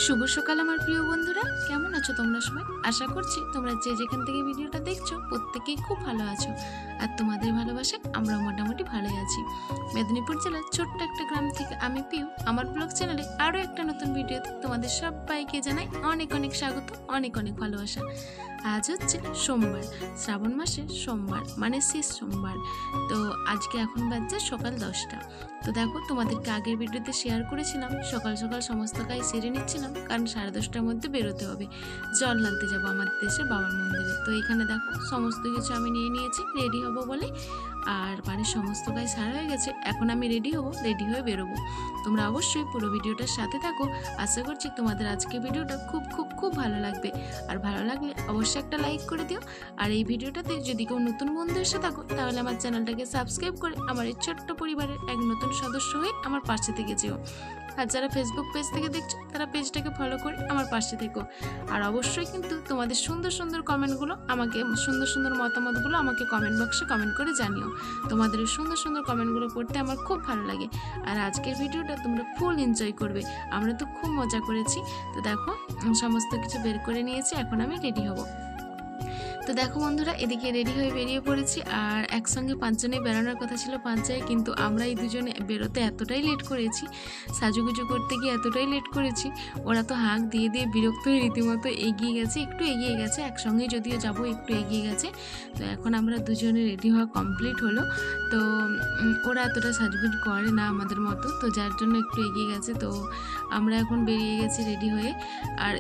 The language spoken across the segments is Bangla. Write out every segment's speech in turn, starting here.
শুভ সকাল আমার প্রিয় বন্ধুরা, কেমন আছো তোমরা সবাই? আশা করছি তোমরা যে যেখান থেকে ভিডিওটা দেখছো প্রত্যেকেই খুব ভালো আছো। আর তোমাদের ভালোবাসায় আমরা মোটামুটি ভালোই আছি। মেদিনীপুর জেলার ছোট্ট একটা গ্রাম থেকে আমি পিউ আমার ব্লগ চ্যানেলে আরও একটা নতুন ভিডিওতে তোমাদের সবাইকে জানাই অনেক অনেক স্বাগত, অনেক অনেক ভালোবাসা। আজ হচ্ছে সোমবার, শ্রাবণ মাসের সোমবার, মানে শেষ সোমবার। তো আজকে এখন বাজছে সকাল 10টা। তো দেখো, তোমাদেরকে আগের ভিডিওতে শেয়ার করেছিলাম সকাল সকাল সমস্ত কাজ সেরে নিচ্ছিলাম, কারণ 10:30টার মধ্যে বেরোতে হবে, জল ঢালতে যাবো আমাদের দেশের বাবার মন্দিরে। তো এখানে দেখো সমস্ত কিছু আমি নিয়ে নিয়েছি রেডি হব বলে, আর বাড়ির সমস্ত কাজ সারা হয়ে গেছে। এখন আমি রেডি হব, রেডি হয়ে বেরোবো। তোমরা অবশ্যই পুরো ভিডিওটার সাথে থাকো। আশা করছি তোমাদের আজকে ভিডিওটা খুব খুব খুব ভালো লাগবে। আর ভালো লাগলে অবশ্যই একটা লাইক করে দিও। আর এই ভিডিওটাতে যদি কেউ নতুন বন্ধু এসে থাকো, তাহলে আমার চ্যানেলটাকে সাবস্ক্রাইব করে আমার এই ছোট্ট পরিবারের এক নতুন সদস্য হয়ে আমার পাশে থেকে যেও। আর যারা ফেসবুক পেজ থেকে দেখছো, তারা পেজটাকে ফলো করে আমার পাশে থেকো। আর অবশ্যই কিন্তু তোমাদের সুন্দর সুন্দর কমেন্টগুলো আমাকে, সুন্দর সুন্দর মতামতগুলো আমাকে কমেন্ট বক্সে কমেন্ট করে জানিও। তোমাদের এই সুন্দর সুন্দর কমেন্টগুলো পড়তে আমার খুব ভালো লাগে। আর আজকের ভিডিওটা তোমরা ফুল এনজয় করবে। আমরা তো খুব মজা করেছি। তো দেখো, সমস্ত কিছু বের করে নিয়েছি, এখন আমি রেডি হব। তো দেখো বন্ধুরা, এদিকে রেডি হয়ে বেরিয়ে পড়েছি। আর একসঙ্গে 5জনে বেরোনোর কথা ছিল 5 জায়গায়, কিন্তু আমরা এই দুজনে বেরোতে এতটাই লেট করেছি, সাজুগুজু করতে গিয়ে এতটাই লেট করেছি, ওরা তো হাঁক দিয়ে দিয়ে বিরক্ত হয়ে রীতিমতো এগিয়ে গেছে, একটু এগিয়ে গেছে, একসঙ্গে যদিও যাবো একটু এগিয়ে গেছে। তো এখন আমরা দুজনে রেডি হওয়া কমপ্লিট হলো। তো ওরা এতটা সাজুগুজু করে না আমাদের মতো, তো যার জন্য একটু এগিয়ে গেছে। তো আমরা এখন বেরিয়ে গেছি রেডি হয়ে। আর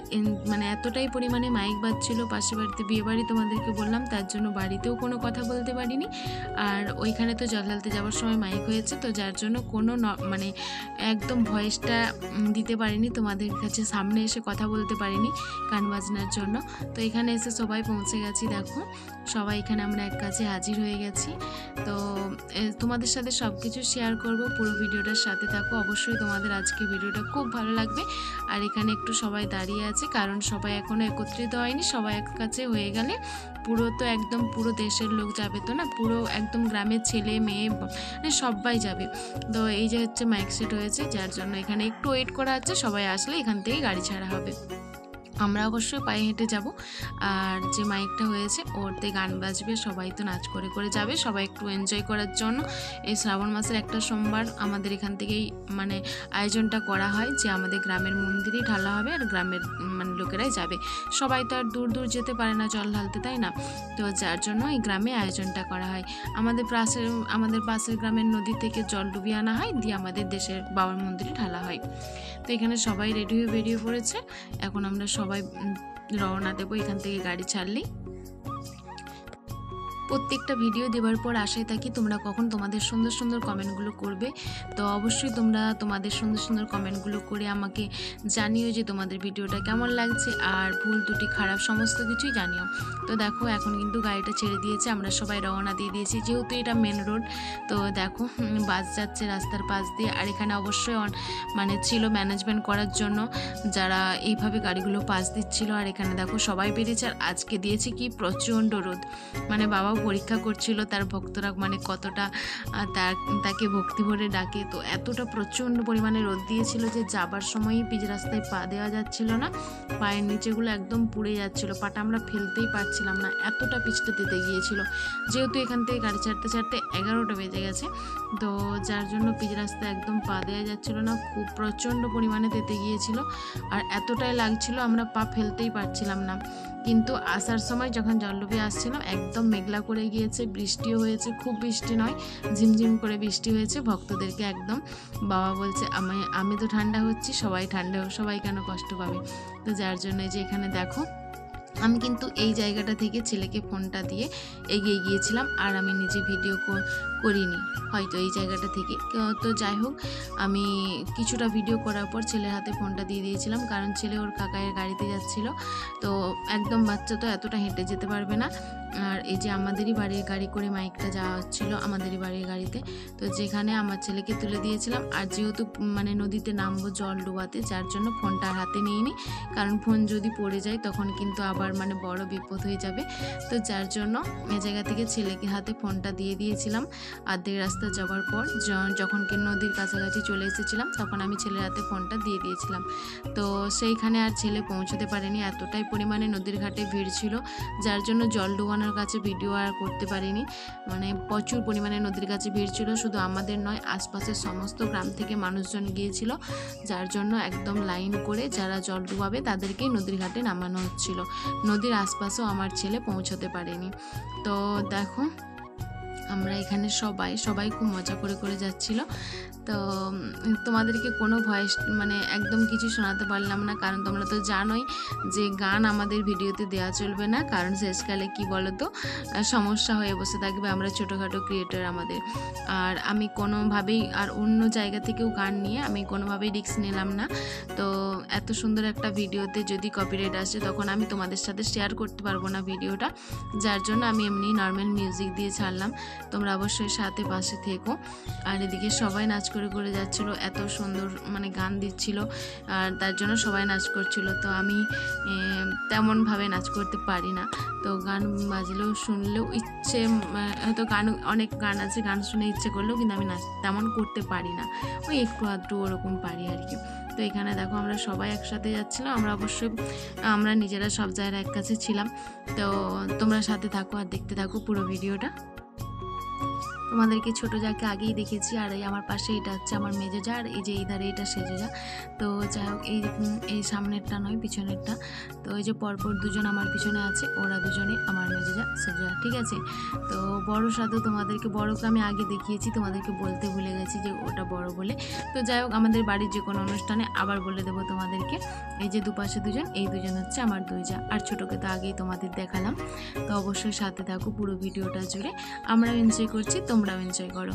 মানে এতটাই পরিমাণে মাইক বাজছিল, পাশের বাড়িতে বিয়ে বাড়ি তোমাদেরকে বললাম, তার জন্য বাড়িতেও কোনো কথা বলতে পারিনি। আর ওইখানে তো জল ঢালতে যাওয়ার সময় মাইক হয়েছে, তো যার জন্য কোনো মানে একদম ভয়েসটা দিতে পারিনি, তোমাদের কাছে সামনে এসে কথা বলতে পারিনি গান বাজনার জন্য। তো এখানে এসে সবাই পৌঁছে গেছি। দেখো সবাই এখানে আমরা এক কাছে হাজির হয়ে গেছি। তো তোমাদের সাথে সব কিছু শেয়ার করব, পুরো ভিডিওটার সাথে থাকো। অবশ্যই তোমাদের আজকে ভিডিওটা খুব ভালো লাগবে। আর এখানে একটু সবাই দাঁড়িয়ে আছে, কারণ সবাই এখনও একত্রিত হয়নি। সবাই এক কাছে হয়ে গেলে পুরো তো একদম পুরো দেশের লোক যাবে তো না, পুরো একদম গ্রামের ছেলে মেয়ে মানে সবাই যাবে। তো এই যে হচ্ছে মাইক সেট হয়েছে, যার জন্য এখানে একটু ওয়েট করা হচ্ছে, সবাই আসলে এখান থেকে গাড়ি ছাড়া হবে। আমরা অবশ্যই পায়ে হেঁটে যাব। আর যে মাইকটা হয়েছে ওরতে গান বাজবে, সবাই তো নাচ করে করে যাবে, সবাই একটু এনজয় করার জন্য। এই শ্রাবণ মাসের একটা সোমবার আমাদের এখান থেকেই মানে আয়োজনটা করা হয়, যে আমাদের গ্রামের মন্দিরেই ঢালা হবে, আর গ্রামের মানে লোকেরাই যাবে। সবাই তো আর দূর দূর যেতে পারে না জল ঢালতে, তাই না? তো যার জন্য এই গ্রামে আয়োজনটা করা হয়। আমাদের পাশের গ্রামের নদী থেকে জল ডুবিয়ে আনা হয়, দিয়ে আমাদের দেশের বাবার মন্দিরে ঢালা হয়। তো এখানে সবাই রেডি হয়ে বেরিয়ে পড়েছে। এখন আমরা সবাই রওনা দেবো এখান থেকে গাড়ি ছাড়লেই। প্রত্যেকটা ভিডিও দেওয়ার পর আশায় থাকি তোমরা কখন তোমাদের সুন্দর সুন্দর কমেন্টগুলো করবে। তো অবশ্যই তোমরা তোমাদের সুন্দর সুন্দর কমেন্টগুলো করে আমাকে জানিও যে তোমাদের ভিডিওটা কেমন লাগছে, আর ভুল ত্রুটি খারাপ সমস্ত কিছুই জানিও। তো দেখো এখন কিন্তু গাড়িটা ছেড়ে দিয়েছে, আমরা সবাই রওনা দিয়ে দিয়েছি, যেহেতু এটা মেন রোড। তো দেখো বাস যাচ্ছে রাস্তার পাশ দিয়ে। আর এখানে অবশ্যই মানে ছিল ম্যানেজমেন্ট করার জন্য, যারা এইভাবে গাড়িগুলো পাস দিচ্ছিল। আর এখানে দেখো সবাই বেরিয়েছে। আর আজকে দিয়েছে কি প্রচণ্ড রোদ, মানে বাবা পরীক্ষা করছিল তার ভক্তরা মানে কতটা তাকে ভক্তি ভরে ডাকে। তো এতটা প্রচণ্ড পরিমাণে রোদ দিয়েছিল যে যাবার সময়ই পিচ রাস্তায় পা দেওয়া যাচ্ছিল না, পায়ের নিচেগুলো একদম পুড়ে যাচ্ছিল, পাটা আমরা ফেলতেই পারছিলাম না, এতটা পিচটা দিতে গিয়েছিল। যেহেতু এখান থেকে গাড়ি ছাড়তে ছাড়তে 11টা বেজে গেছে, তো যার জন্য পিচ রাস্তায় একদম পা দেওয়া যাচ্ছিল না, খুব প্রচণ্ড পরিমাণে দিতে গিয়েছিল। আর এতটাই লাগছিল আমরা পা ফেলতেই পারছিলাম না। কিন্তু আসার সময় যখন জলডুবি আসছিলাম একদম মেঘলা করে গিয়েছে, বৃষ্টিও হয়েছে, খুব বৃষ্টি নয়, ঝিমঝিম করে বৃষ্টি হয়েছে। ভক্তদেরকে একদম বাবা বলছে আমি তো ঠান্ডা হচ্ছি, সবাই ঠান্ডা হোক, সবাই কেন কষ্ট পাবে। তো যার জন্য যে এখানে দেখো আমি কিন্তু এই জায়গাটা থেকে ছেলেকে ফোনটা দিয়ে এগিয়ে গিয়েছিলাম, আর আমি নিজে ভিডিও করিনি হয়তো এই জায়গাটা থেকে। তো যাই হোক, আমি কিছুটা ভিডিও করার পর ছেলের হাতে ফোনটা দিয়ে দিয়েছিলাম, কারণ ছেলে ওর কাকায়ের গাড়িতে যাচ্ছিল। তো একদম বাচ্চা তো এতটা হেঁটে যেতে পারবে না। আর এই যে আমাদেরই বাড়ির গাড়ি করে মাইকটা যাওয়া হচ্ছিলো আমাদেরই বাড়ির গাড়িতে, তো যেখানে আমার ছেলেকে তুলে দিয়েছিলাম। আর যেহেতু মানে নদীতে নামবো জল ডোবাতে, যার জন্য ফোনটা আর হাতে নিইনি, কারণ ফোন যদি পড়ে যায় তখন কিন্তু আবার মানে বড় বিপদ হয়ে যাবে। তো যার জন্য এ জায়গা থেকে ছেলেকে হাতে ফোনটা দিয়ে দিয়েছিলাম। অর্ধেক রাস্তা যাওয়ার পর যখন কি নদীর কাছাকাছি চলে এসেছিলাম তখন আমি ছেলের হাতে ফোনটা দিয়ে দিয়েছিলাম। তো সেইখানে আর ছেলে পৌঁছতে পারেনি, এতটাই পরিমাণে নদীর ঘাটে ভিড় ছিল, যার জন্য জল ডুবানোর কাছে ভিডিও আর করতে পারিনি। মানে প্রচুর পরিমাণে নদীর কাছে ভিড় ছিল, শুধু আমাদের নয় আশপাশের সমস্ত গ্রাম থেকে মানুষজন গিয়েছিল, যার জন্য একদম লাইন করে যারা জল ডুবাবে তাদেরকেই নদীর ঘাটে নামানো হচ্ছিল। নদীর আশপাশেও আমার ছেলে পৌঁছতে পারেনি। তো দেখো আমরা এখানে সবাই খুব মজা করে যাচ্ছিল। তো তোমাদেরকে কোনো ভয়েস মানে একদম কিছু শোনাতে পারলাম না, কারণ তোমরা তো জানোই যে গান আমাদের ভিডিওতে দেওয়া চলবে না, কারণ শেষকালে কি বলো তো সমস্যা হয়ে বসে থাকবে আমরা ছোটোখাটো ক্রিয়েটর আমাদের। আর আমি কোনোভাবেই আর অন্য জায়গা থেকেও গান নিয়ে আমি কোনোভাবেই রিস্ক নিলাম না। তো এত সুন্দর একটা ভিডিওতে যদি কপিরাইট আসে তখন আমি তোমাদের সাথে শেয়ার করতে পারবো না ভিডিওটা, যার জন্য আমি এমনি নর্মাল মিউজিক দিয়ে ছাড়লাম। তোমরা অবশ্যই সাথে পাশে থেকো। আর এদিকে সবাই নাচ করে যাচ্ছিলো, এত সুন্দর মানে গান দিচ্ছিল, আর তার জন্য সবাই নাচ করছিল। তো আমি তেমনভাবে নাচ করতে পারি না, তো গান বাজলেও শুনলেও ইচ্ছে, হয়তো অনেক গান আছে গান শুনে ইচ্ছে করলেও কিন্তু আমি নাচ তেমন করতে পারি না, ওই একটু আধটু ওরকম পারি আর কি। তো এখানে দেখো আমরা সবাই একসাথে যাচ্ছিলাম, আমরা নিজেরা সব জায়গায় এক কাছে ছিলাম। তো তোমরা সাথে থাকো আর দেখতে থাকো পুরো ভিডিওটা। তোমাদেরকে ছোটো যাকে আগেই দেখেছি, আর এই আমার পাশে এটা হচ্ছে আমার মেজো যা, আর এই যে এইধারে এটা সেজো যা। তো যাই হোক এই সামনেরটা নয় পিছনেরটা। তো এই যে পরপর দুজন আমার পিছনে আছে, ওরা দুজনে আমার মেজো যা সেজো যা, ঠিক আছে। তো বড় সাধু তোমাদেরকে বড়কে আমি আগে দেখিয়েছি, তোমাদেরকে বলতে ভুলে গেছি যে ওটা বড় বলে। তো যাই হোক আমাদের বাড়ির যে কোনো অনুষ্ঠানে আবার বলে দেবো তোমাদেরকে। এই যে দুপাশে দুজন, এই দুজন হচ্ছে আমার দুই যা, আর ছোটোকে তো আগেই তোমাদের দেখালাম। তো অবশ্যই সাথে থাকো পুরো ভিডিওটা জুড়ে, আমরাও এনজয় করছি, তোমরাও এনজয় করো।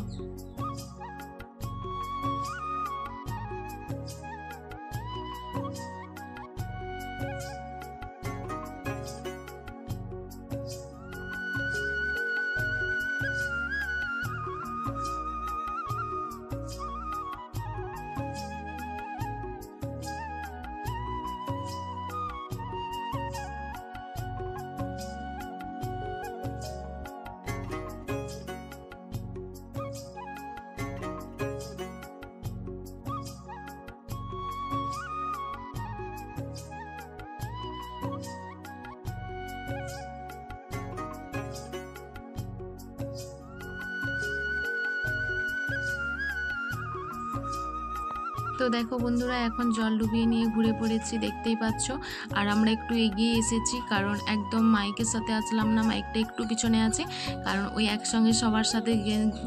তো দেখো বন্ধুরা এখন জল ডুবিয়ে নিয়ে ঘুরে পড়েছি, দেখতেই পাচ্ছ। আর আমরা একটু এগিয়ে এসেছি, কারণ একদম মাইকের সাথে আসলাম না, মাইকটা একটু পিছনে আছে, কারণ ওই একসঙ্গে সবার সাথে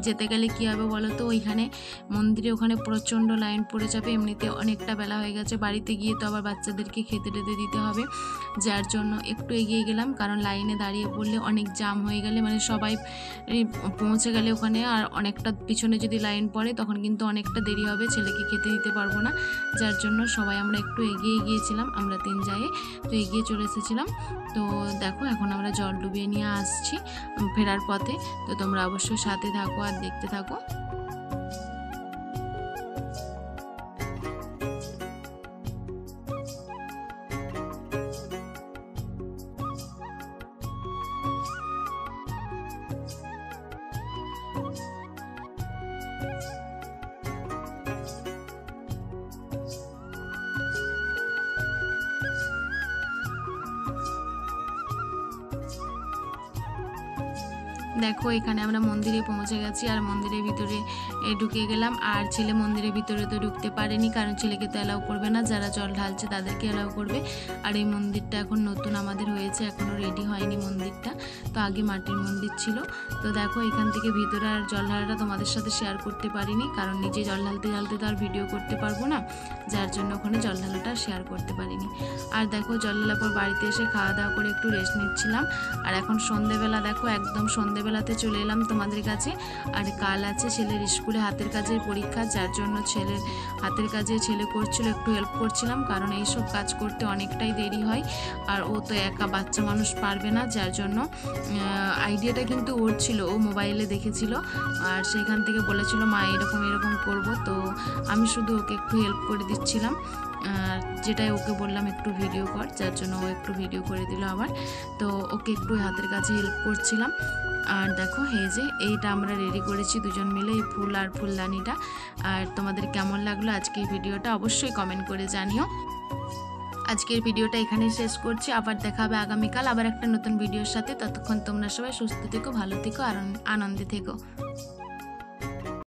যেতে গেলে কী হবে বলো তো, ওইখানে মন্দিরে ওখানে প্রচণ্ড লাইন পড়ে যাবে, এমনিতে অনেকটা বেলা হয়ে গেছে, বাড়িতে গিয়ে তো আবার বাচ্চাদেরকে খেতে টেতে দিতে হবে, যার জন্য একটু এগিয়ে গেলাম। কারণ লাইনে দাঁড়িয়ে পড়লে অনেক জাম হয়ে গেলে মানে সবাই পৌঁছে গেলে ওখানে আর অনেকটা পিছনে যদি লাইন পড়ে তখন কিন্তু অনেকটা দেরি হবে, ছেলেকে খেতে দিতে পারবো না, যার জন্য সবাই আমরা একটু এগিয়ে গিয়েছিলাম, আমরা 3 জায়গায় তো এগিয়ে চলে এসেছিলাম। তো দেখো এখন আমরা জল ডুবিয়ে নিয়ে আসছি ফেরার পথে। তো তোমরা অবশ্যই সাথে থাকো আর দেখতে থাকো। দেখো এখানে আমরা মন্দিরে পৌঁছে গেছি, আর মন্দিরের ভিতরে ঢুকে গেলাম। আর ছেলে মন্দিরের ভিতরে তো ঢুকতে পারেনি, কারণ ছেলেকে তো অ্যালাউ করবে না, যারা জল ঢালছে তাদেরকে অ্যালাউ করবে। আর এই মন্দিরটা এখন নতুন আমাদের হয়েছে, এখনও রেডি হয়নি মন্দিরটা, তো আগে মাটির মন্দির ছিল। তো দেখো এখান থেকে ভিতরে আর জল ঢালাটা তোমাদের সাথে শেয়ার করতে পারিনি, কারণ নিজে জল ঢালতে তো আর ভিডিও করতে পারবো না, যার জন্য ওখানে জল ঢালাটা শেয়ার করতে পারিনি। আর দেখো জল ঢালার পর বাড়িতে এসে খাওয়া দাওয়া করে একটু রেস্ট নিচ্ছিলাম। আর এখন সন্ধেবেলা, দেখো একদম সন্ধেবেলাতে চলে এলাম তোমাদের কাছে। আর কাল আছে ছেলের স্কুলে হাতের কাজের পরীক্ষা, যার জন্য ছেলের হাতের কাজে ছেলে করছিল, একটু হেল্প করছিলাম, কারণ এইসব কাজ করতে অনেকটাই দেরি হয়, আর ও তো একা বাচ্চা মানুষ পারবে না, যার জন্য আইডিয়াটা কিন্তু ওর ছিল, ও মোবাইলে দেখেছিল, আর সেখান থেকে বলেছিল মা এরকম এরকম করব। তো আমি শুধু ওকে একটু হেল্প করে দিচ্ছিলাম, যেটাই ওকে বললাম একটু ভিডিও কর, যার জন্য ও একটু ভিডিও করে দিল আবার। তো ওকে একটু হাতের কাছে হেল্প করছিলাম। আর দেখো এই যে এইটা আমরা রেডি করেছি দুজন মিলে, এই ফুল আর ফুলদানিটা। আর তোমাদের কেমন লাগলো আজকে এই ভিডিওটা অবশ্যই কমেন্ট করে জানিও। আজকের ভিডিওটা এখানেই শেষ করছি, আবার দেখা হবে আগামীকাল আবার একটা নতুন ভিডিওর সাথে। ততক্ষণ তোমরা সবাই সুস্থ থেকো, ভালো থেকো আর আনন্দে থেকো।